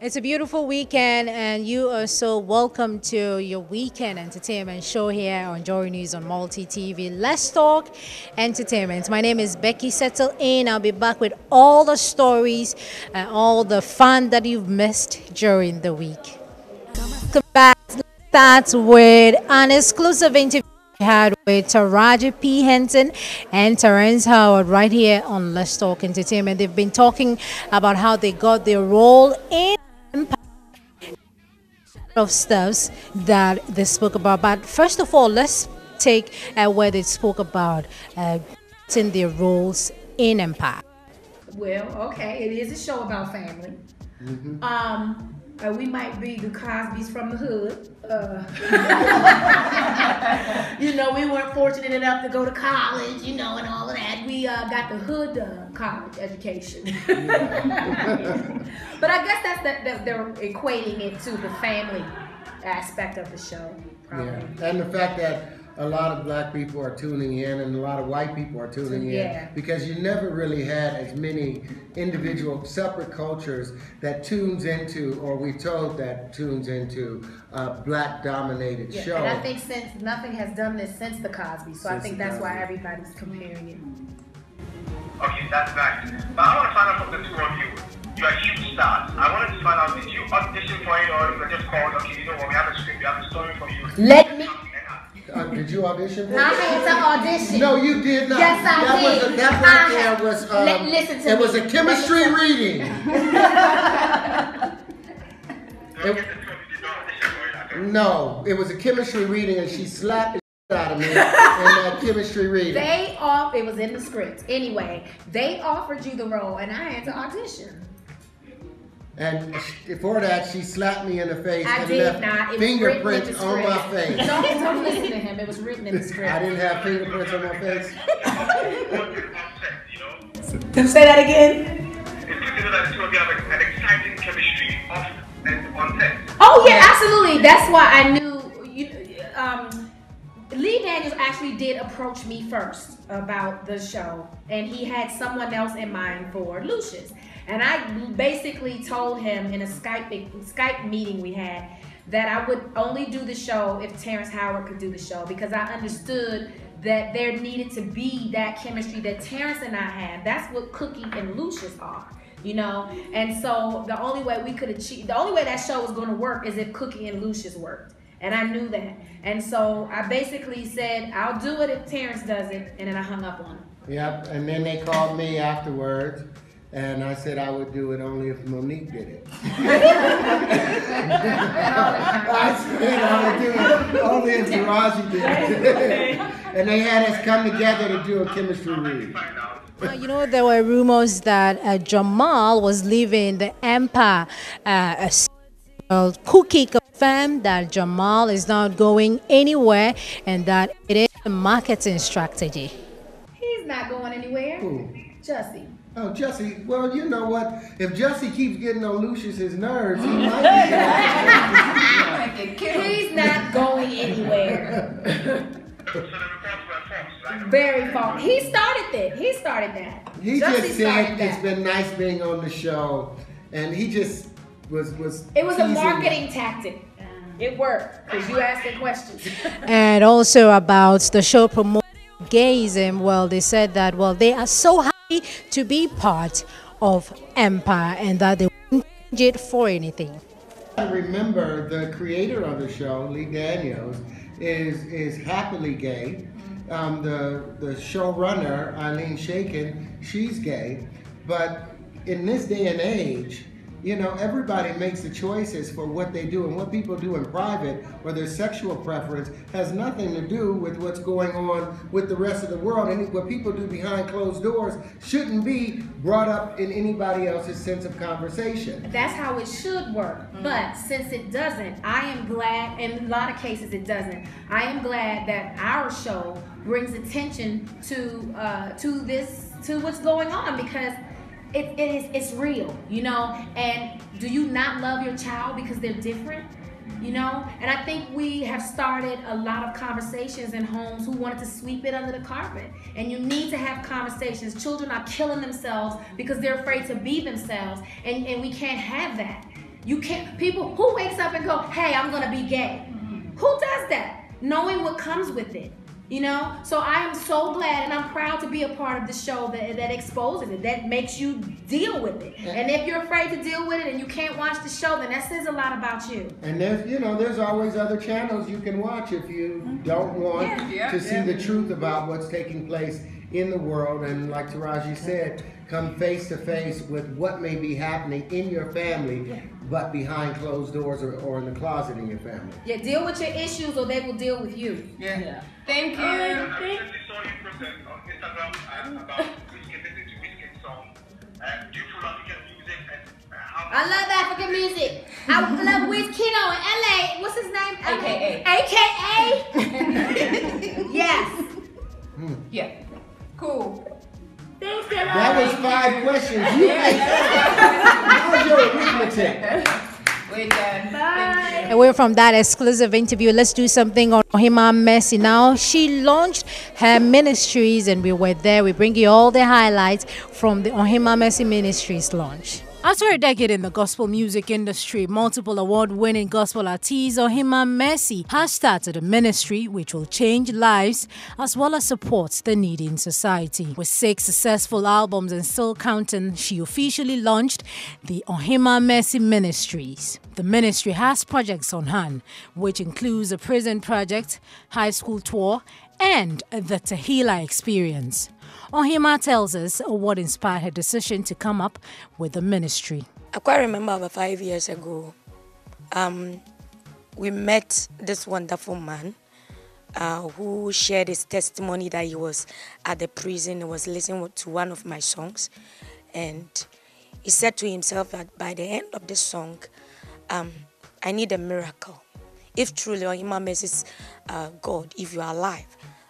It's a beautiful weekend, and you are so welcome to your weekend entertainment show here on Joy News on Multi TV. Let's talk entertainment. My name is Becky. Settle in. I'll be back with all the stories and all the fun that you've missed during the week. Come back. Let's start with an exclusive interview we had with Taraji P. Henson and Terrence Howard right here on Let's Talk Entertainment. They've been talking about how they got their role in of stuffs that they spoke about. But first of all, let's take where they spoke about in their roles in Empire. Well, okay, it is a show about family. We might be the Cosbys from the hood. We weren't fortunate enough to go to college, and all of that. We got the hood college education. But I guess that's that they're equating it to the family aspect of the show. Probably. Yeah, and the fact that a lot of black people are tuning in and a lot of white people are tuning in because you never really had as many individual separate cultures that tunes into, or we told that tunes into, a black dominated show. And I think since nothing has done this since the Cosby, so I think that's why everybody's comparing it. Okay, that's nice. But I want to find out from the two of you. You are huge stars. I wanted to find out, did you audition for it, or you were just called, okay, you know what, we have a script, we have a story for you. Let me. Did you audition for it? I had to audition. No, you did not. Yes, I did. That right there was. Listen to it me. was a chemistry reading. No, it was a chemistry reading, and she slapped the shit out of me in that chemistry reading. It was in the script. Anyway, they offered you the role, and I had to audition. And before that, she slapped me in the face I and did left not. It was fingerprints written in the on my script. face. Don't listen to him. It was written in the script. I didn't have fingerprints on my face. Say that again. It's good to know that the two of you have an exciting chemistry off and on set. Oh yeah, absolutely. That's why I knew. Lee Daniels actually did approach me first about the show, and he had someone else in mind for Lucius. And I basically told him in a Skype meeting we had that I would only do the show if Terrence Howard could do the show, because I understood that there needed to be that chemistry that Terrence and I had. That's what Cookie and Lucius are. And so the only way that show was going to work is if Cookie and Lucius worked. And I knew that. And so I basically said, I'll do it if Terrence does it, and then I hung up on him. Yep, and then they called me afterwards, and I said I would do it only if Monique did it. I said I would do it only if Taraji did it. And they had us come together to do a chemistry read. There were rumors that Jamal was leaving the Empire. Cookie confirmed that Jamal is not going anywhere and that it is a marketing strategy. He's not going anywhere. Who? Jussie. Oh, Jussie. Well, you know what? If Jussie keeps getting on Lucius's nerves, he might be He's not going anywhere. Very false. He started that. He just Jussie said it's been nice being on the show, and he just was It was a marketing tactic. It worked because you asked the questions. And also about the show promoting gayism, well, they said that, they are so happy to be part of Empire and that they wouldn't change it for anything. I remember the creator of the show, Lee Daniels, is happily gay. The showrunner, Eileen Shaken, she's gay. But in this day and age, everybody makes the choices for what they do, and what people do in private or their sexual preference has nothing to do with what's going on with the rest of the world. And what people do behind closed doors shouldn't be brought up in anybody else's sense of conversation. That's how it should work. But since it doesn't, I am glad, in a lot of cases it doesn't, I am glad that our show brings attention to what's going on, because it's real, you know. And do you not love your child because they're different? You know, and I think we have started a lot of conversations in homes who wanted to sweep it under the carpet. And you need to have conversations. Children are killing themselves because they're afraid to be themselves, and we can't have that. You can't. People who wakes up and go, hey, I'm gonna be gay. Who does that? Knowing what comes with it. You know, so I am so glad and I'm proud to be a part of the show that exposes it, that makes you deal with it. And if you're afraid to deal with it and you can't watch the show, then that says a lot about you. And there's always other channels you can watch if you don't want to see the truth about what's taking place in the world. And like Taraji said, come face to face with what may be happening in your family, but behind closed doors or in the closet in your family. Yeah, deal with your issues or they will deal with you. Yeah. Thank you. I recently saw you post on Instagram about listening to Wizkid song. Do you follow African music and how? I love African music. I love Wizkid in LA. What's his name? AKA. Yes. Yeah. Cool. Thanks, That was 5 questions. You how's your arithmetic? We're done. Bye. Away from that exclusive interview, let's do something on Ohima Mercy now. She launched her ministries and we were there. We bring you all the highlights from the Ohima Mercy Ministries launch. After a decade in the gospel music industry, multiple award-winning gospel artist Ohima Mercy has started a ministry which will change lives as well as support the needy in society. With 6 successful albums and still counting, she officially launched the Ohima Mercy Ministries. The ministry has projects on hand, which includes a prison project, high school tour, and the Tehillah experience. Ohima tells us what inspired her decision to come up with the ministry. I quite remember about 5 years ago, we met this wonderful man who shared his testimony that he was at the prison. He was listening to one of my songs, and he said to himself that by the end of the song, I need a miracle. If truly Ohima Mercy is God, if you are alive,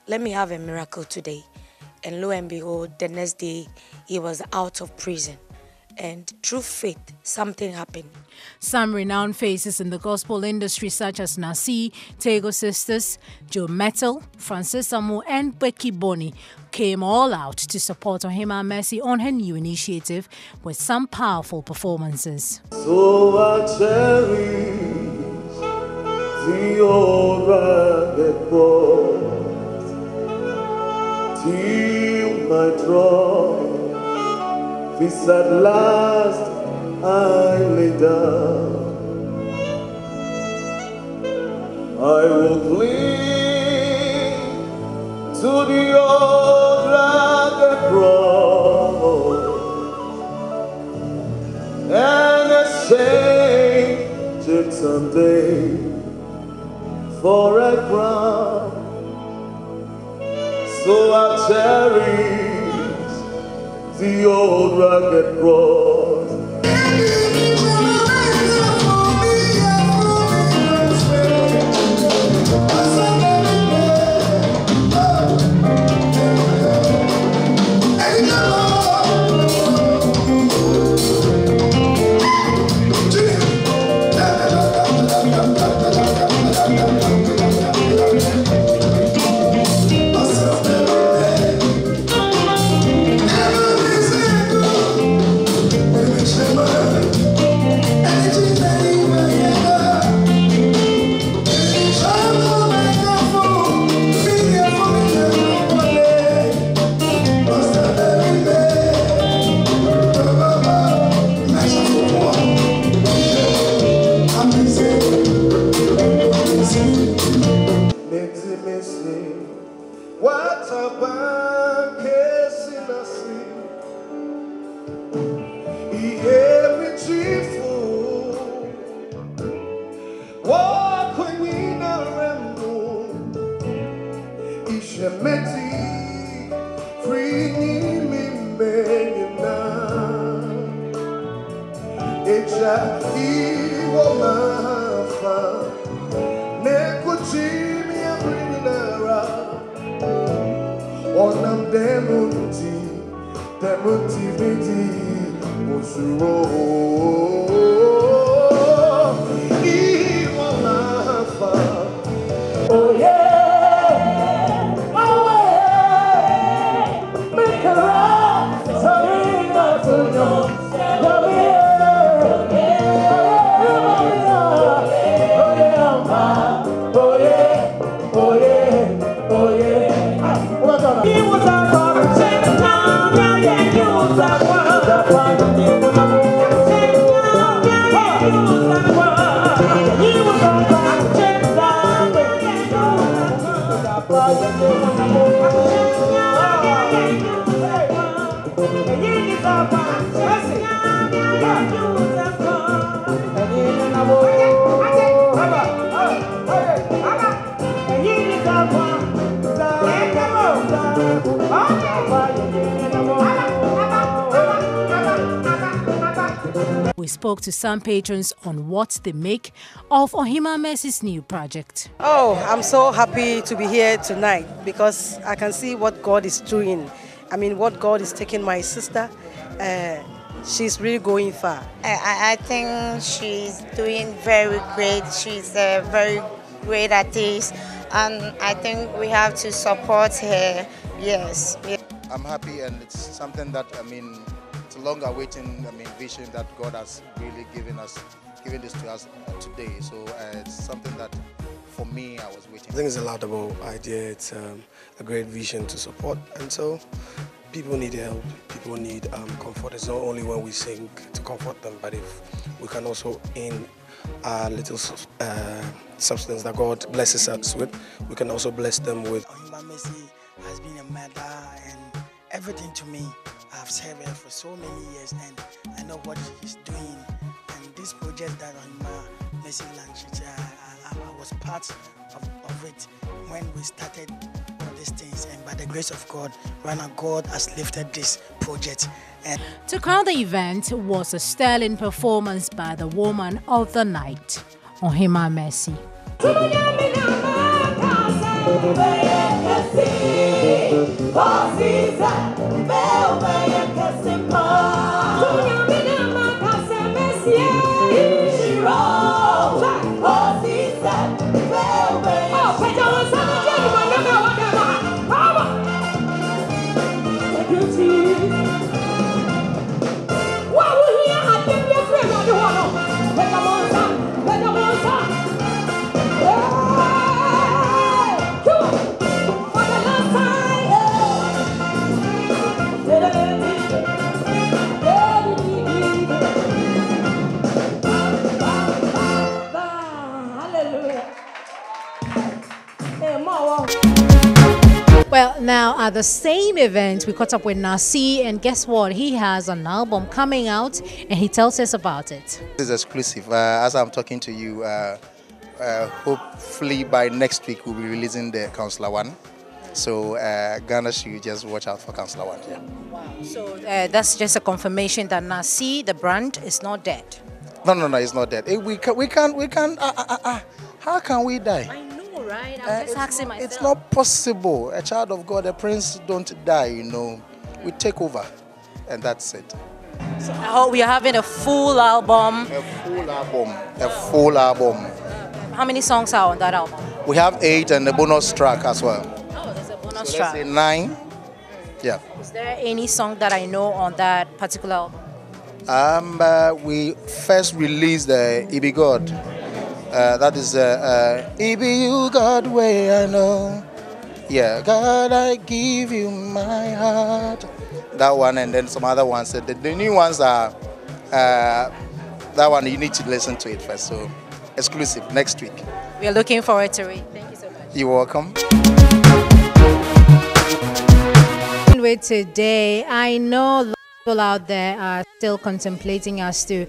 let me have a miracle today. And lo and behold, the next day, he was out of prison. And through faith, something happened. Some renowned faces in the gospel industry such as Nasi, Tego Sisters, Joe Metal, Francis Samu, and Becky Bonnie came all out to support Ohima Mercy on her new initiative with some powerful performances. So I cherish the old rugged cross till my trouble is at last I lay down. I will cling to the old rugged cross and exchange it someday for a crown. So I cherish the old rugged cross. Onam demuti to roll. He will not fall. Oh yeah, oh yeah, make a rock, sorry not to know. He was a rock, sing the town, yeah, yeah, he was a rock. He was a We spoke to some patrons on what they make of Ohima Mercy's new project. Oh, I'm so happy to be here tonight because I can see what God is doing. I mean, what God is taking my sister. She's really going far. I think she's doing very great. She's a very great artist, and I think we have to support her. Yes. I'm happy, and it's something that, I mean, it's a long awaiting, vision that God has really given this to us today. So it's something that, for me, I was waiting. I think it's a laudable idea. It's a great vision to support, and so people need help. People need comfort. It's not only when we sing to comfort them, but if we can also, in our little substance that God blesses us with, we can also bless them with. Ohima Mercy has been a mother and everything to me. I've served her for so many years, and I know what she's doing. And this project that Ohima Mercy launched, I was part of it when we started all these things. And by the grace of God, right now God has lifted this project. And to crown the event was a sterling performance by the woman of the night, Ohima Mercy. Well, now at the same event, we caught up with Nasi, and guess what? He has an album coming out, and he tells us about it. This is exclusive. As I'm talking to you, hopefully by next week we'll be releasing the Counselor One. So Ghana should just watch out for Counselor One. Yeah. Wow. So that's just a confirmation that Nasi, the brand, is not dead. No, it's not dead. We can't. How can we die? I know, right? I'm just asking myself. It's not possible. A child of God, a prince, don't die. You know, we take over, and that's it. So I hope we are having a full album. A full album. How many songs are on that album? We have 8 and a bonus track as well. Oh, there's a bonus so track. Let's say 9. Yeah. Is there any song that I know on that particular album? We first released Ibi God. That is Ibi you God way I know. Yeah, God I give you my heart. That one, and then some other ones. The new ones are that one. You need to listen to it first. So exclusive next week. We are looking forward to it. Thank you so much. You're welcome. With today, I know people out there are still contemplating as to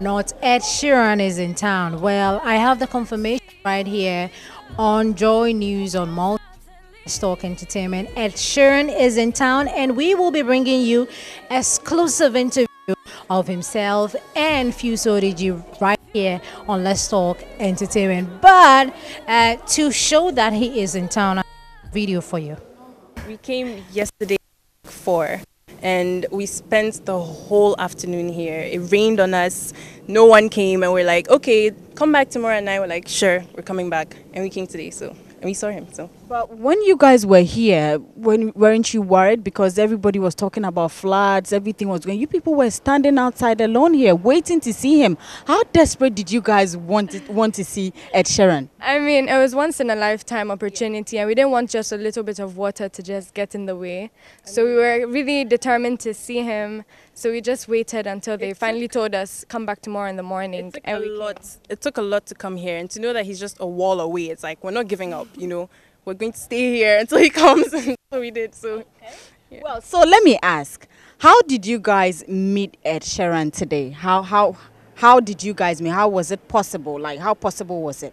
not Ed Sheeran is in town. Well, I have the confirmation right here on Joy News on Multi Stock Entertainment. Ed Sheeran is in town, and we will be bringing you exclusive interview of himself and Fuso DG right here on Let's Talk Entertainment. But to show that he is in town, I have a video for you. We came yesterday at 4, and we spent the whole afternoon here. It rained on us. No one came, and we're like, okay, come back tomorrow at night. We're like, sure, we're coming back, and we came today. And we saw him. So, but when you guys were here, weren't you worried because everybody was talking about floods, everything was going? You people were standing outside alone here, waiting to see him. How desperate did you guys want to see Ed Sheeran? I mean, it was once in a lifetime opportunity, and we didn't want just a little bit of water to just get in the way. So we were really determined to see him. So we just waited until they finally told us, come back tomorrow in the morning. It took a lot to come here, and to know that he's just a wall away. It's like, we're not giving up, you know. We're going to stay here until he comes. And so we did. So, yeah. Well, so let me ask, how did you guys meet Ed Sheeran today? How did you guys meet? How was it possible? Like, how possible was it?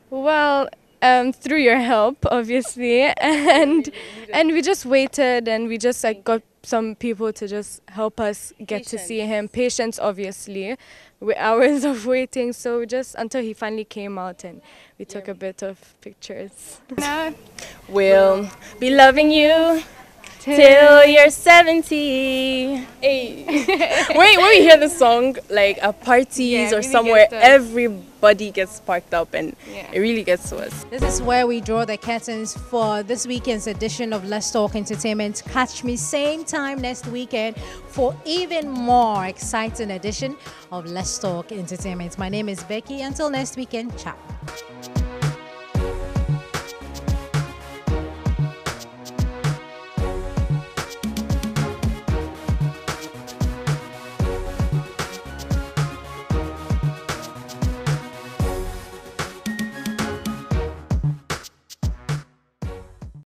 Well, through your help, obviously, and we just waited, and we just like got some people to just help us get to see him. Patience, obviously, with hours of waiting. So just until he finally came out, and we took a bit of pictures. Now we'll be loving you till you're 70. Hey. When we hear the song, like at parties or somewhere, everybody gets sparked up, and it really gets to us. This is where we draw the curtains for this weekend's edition of Let's Talk Entertainment. Catch me same time next weekend for even more exciting edition of Let's Talk Entertainment. My name is Becky. Until next weekend, ciao.